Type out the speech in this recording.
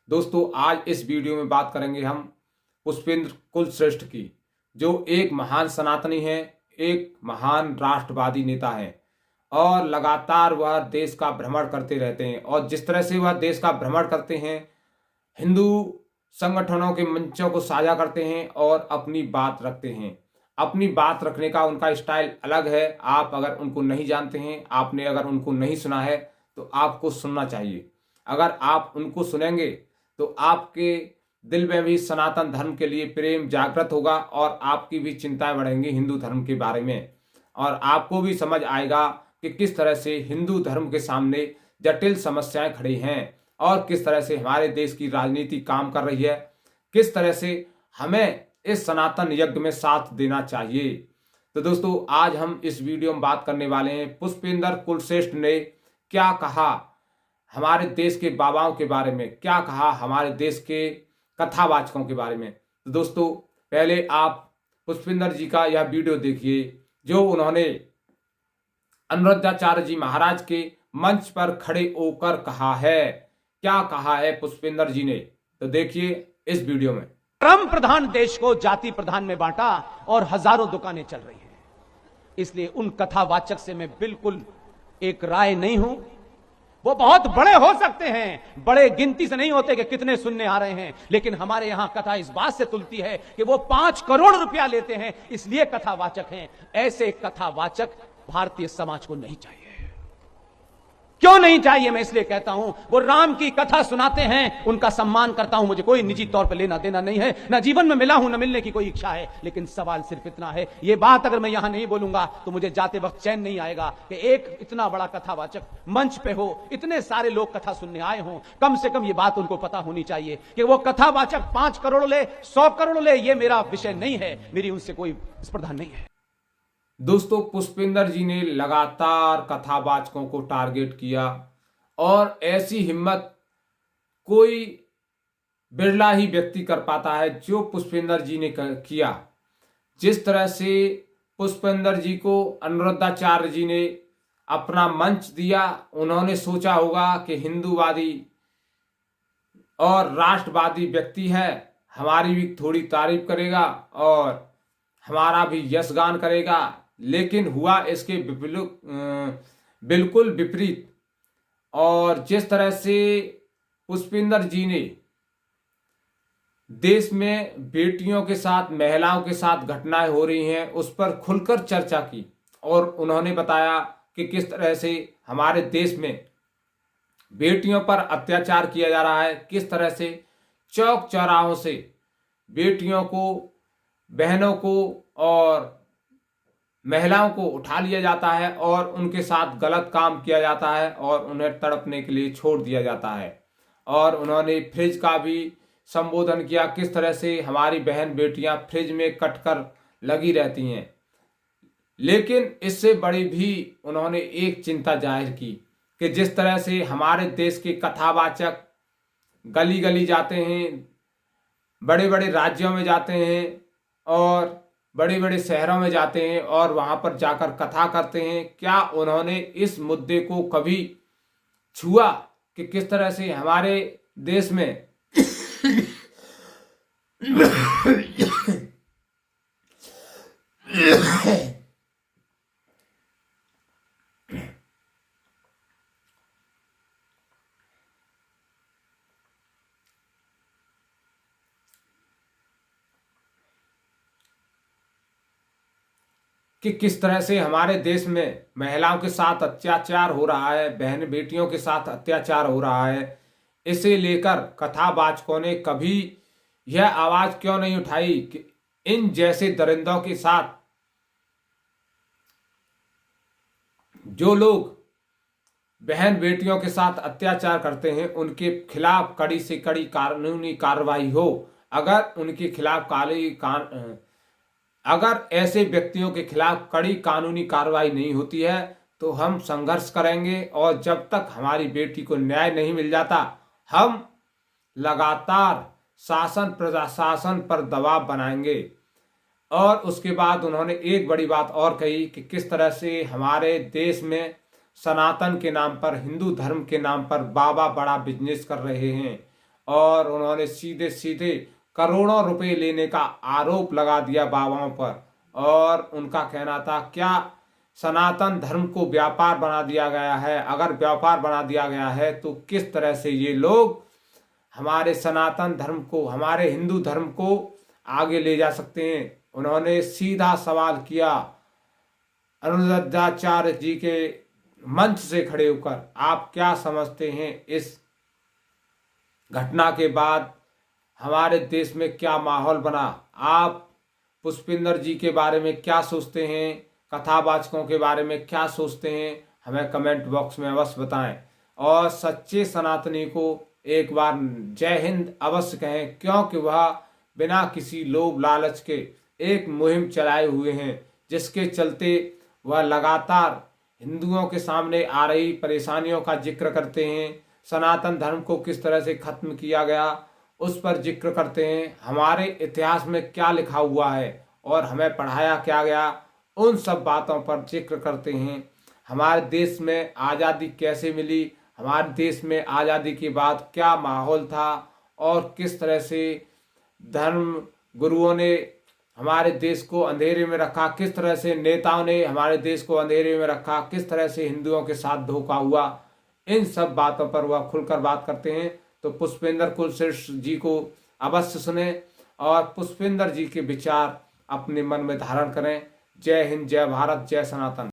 दोस्तों आज इस वीडियो में बात करेंगे हम पुष्पेंद्र कुलश्रेष्ठ की, जो एक महान सनातनी हैं, एक महान राष्ट्रवादी नेता हैं और लगातार वह देश का भ्रमण करते रहते हैं। और जिस तरह से वह देश का भ्रमण करते हैं, हिंदू संगठनों के मंचों को साझा करते हैं और अपनी बात रखते हैं। अपनी बात रखने का उनका स्टाइल अलग है। आप अगर उनको नहीं जानते हैं, आपने अगर उनको नहीं सुना है तो आपको सुनना चाहिए। अगर आप उनको सुनेंगे तो आपके दिल में भी सनातन धर्म के लिए प्रेम जागृत होगा और आपकी भी चिंताएं बढ़ेंगी हिंदू धर्म के बारे में। और आपको भी समझ आएगा कि किस तरह से हिंदू धर्म के सामने जटिल समस्याएं खड़ी हैं और किस तरह से हमारे देश की राजनीति काम कर रही है, किस तरह से हमें इस सनातन यज्ञ में साथ देना चाहिए। तो दोस्तों आज हम इस वीडियो में बात करने वाले हैं पुष्पेंद्र कुलश्रेष्ठ ने क्या कहा हमारे देश के बाबाओं के बारे में, क्या कहा हमारे देश के कथावाचकों के बारे में। तो दोस्तों पहले आप पुष्पेंद्र जी का यह वीडियो देखिए जो उन्होंने अनुरुद्धाचार्य जी महाराज के मंच पर खड़े होकर कहा है। क्या कहा है पुष्पेंद्र जी ने, तो देखिए इस वीडियो में। धर्म प्रधान देश को जाति प्रधान में बांटा और हजारों दुकानें चल रही हैं। इसलिए उन कथावाचक से मैं बिल्कुल एक राय नहीं हूं। वो बहुत बड़े हो सकते हैं, बड़े गिनती से नहीं होते कि कितने सुनने आ रहे हैं, लेकिन हमारे यहां कथा इस बात से तुलती है कि वो 5 करोड़ रुपया लेते हैं, इसलिए कथावाचक हैं। ऐसे कथावाचक भारतीय समाज को नहीं चाहिए। क्यों नहीं चाहिए मैं इसलिए कहता हूं, वो राम की कथा सुनाते हैं, उनका सम्मान करता हूं, मुझे कोई निजी तौर पर लेना देना नहीं है, ना जीवन में मिला हूं, ना मिलने की कोई इच्छा है। लेकिन सवाल सिर्फ इतना है, ये बात अगर मैं यहां नहीं बोलूंगा तो मुझे जाते वक्त चैन नहीं आएगा कि एक इतना बड़ा कथावाचक मंच पे हो, इतने सारे लोग कथा सुनने आए हों। कम से कम ये बात उनको पता होनी चाहिए कि वो कथावाचक 5 करोड़ ले, 100 करोड़ ले, ये मेरा विषय नहीं है, मेरी उनसे कोई स्पर्धा नहीं है। दोस्तों पुष्पेंद्र जी ने लगातार कथावाचकों को टारगेट किया और ऐसी हिम्मत कोई बिरला ही व्यक्ति कर पाता है जो पुष्पेंद्र जी ने किया। जिस तरह से पुष्पेंद्र जी को अनुरुद्धाचार्य जी ने अपना मंच दिया, उन्होंने सोचा होगा कि हिंदूवादी और राष्ट्रवादी व्यक्ति है, हमारी भी थोड़ी तारीफ करेगा और हमारा भी यशगान करेगा। लेकिन हुआ इसके बिल्कुल विपरीत। और जिस तरह से पुष्पेंद्र जी ने देश में बेटियों के साथ, महिलाओं के साथ घटनाएं हो रही हैं उस पर खुलकर चर्चा की और उन्होंने बताया कि किस तरह से हमारे देश में बेटियों पर अत्याचार किया जा रहा है, किस तरह से चौक चौराहों से बेटियों को, बहनों को और महिलाओं को उठा लिया जाता है और उनके साथ गलत काम किया जाता है और उन्हें तड़पने के लिए छोड़ दिया जाता है। और उन्होंने फ्रिज का भी संबोधन किया, किस तरह से हमारी बहन बेटियां फ्रिज में कटकर लगी रहती हैं। लेकिन इससे बड़ी भी उन्होंने एक चिंता जाहिर की कि जिस तरह से हमारे देश के कथावाचक गली गली जाते हैं, बड़े बड़े राज्यों में जाते हैं और बड़े बड़े शहरों में जाते हैं और वहां पर जाकर कथा करते हैं, क्या उन्होंने इस मुद्दे को कभी छुआ कि किस तरह से हमारे देश में कि किस तरह से हमारे देश में महिलाओं के साथ अत्याचार हो रहा है, बहन बेटियों के साथ अत्याचार हो रहा है। इसे लेकर कथावाचकों ने कभी यह आवाज क्यों नहीं उठाई कि इन जैसे दरिंदों के साथ जो लोग बहन बेटियों के साथ अत्याचार करते हैं उनके खिलाफ कड़ी से कड़ी कानूनी कार्रवाई हो। अगर उनके खिलाफ अगर ऐसे व्यक्तियों के खिलाफ कड़ी कानूनी कार्रवाई नहीं होती है तो हम संघर्ष करेंगे और जब तक हमारी बेटी को न्याय नहीं मिल जाता हम लगातार शासन प्रशासन पर दबाव बनाएंगे। और उसके बाद उन्होंने एक बड़ी बात और कही कि किस तरह से हमारे देश में सनातन के नाम पर, हिंदू धर्म के नाम पर बाबा बड़ा बिजनेस कर रहे हैं और उन्होंने सीधे सीधे करोड़ों रुपए लेने का आरोप लगा दिया बाबाओं पर। और उनका कहना था, क्या सनातन धर्म को व्यापार बना दिया गया है? अगर व्यापार बना दिया गया है तो किस तरह से ये लोग हमारे सनातन धर्म को, हमारे हिंदू धर्म को आगे ले जा सकते हैं? उन्होंने सीधा सवाल किया अनिरुद्धाचार्य जी के मंच से खड़े होकर। आप क्या समझते हैं इस घटना के बाद हमारे देश में क्या माहौल बना? आप पुष्पिंदर जी के बारे में क्या सोचते हैं? कथावाचकों के बारे में क्या सोचते हैं? हमें कमेंट बॉक्स में अवश्य बताएं। और सच्चे सनातनी को एक बार जय हिंद अवश्य कहें, क्योंकि वह बिना किसी लोभ लालच के एक मुहिम चलाए हुए हैं, जिसके चलते वह लगातार हिंदुओं के सामने आ रही परेशानियों का जिक्र करते हैं। सनातन धर्म को किस तरह से खत्म किया गया उस पर जिक्र करते हैं। हमारे इतिहास में क्या लिखा हुआ है और हमें पढ़ाया क्या गया, उन सब बातों पर जिक्र करते हैं। हमारे देश में आज़ादी कैसे मिली, हमारे देश में आज़ादी के बाद क्या माहौल था और किस तरह से धर्म गुरुओं ने हमारे देश को अंधेरे में रखा, किस तरह से नेताओं ने हमारे देश को अंधेरे में रखा, किस तरह से हिंदुओं के साथ धोखा हुआ, इन सब बातों पर वह खुलकर बात करते हैं। तो पुष्पेंद्र कुलश्रेष्ठ जी को अवश्य सुने और पुष्पेंद्र जी के विचार अपने मन में धारण करें। जय हिंद, जय भारत, जय सनातन।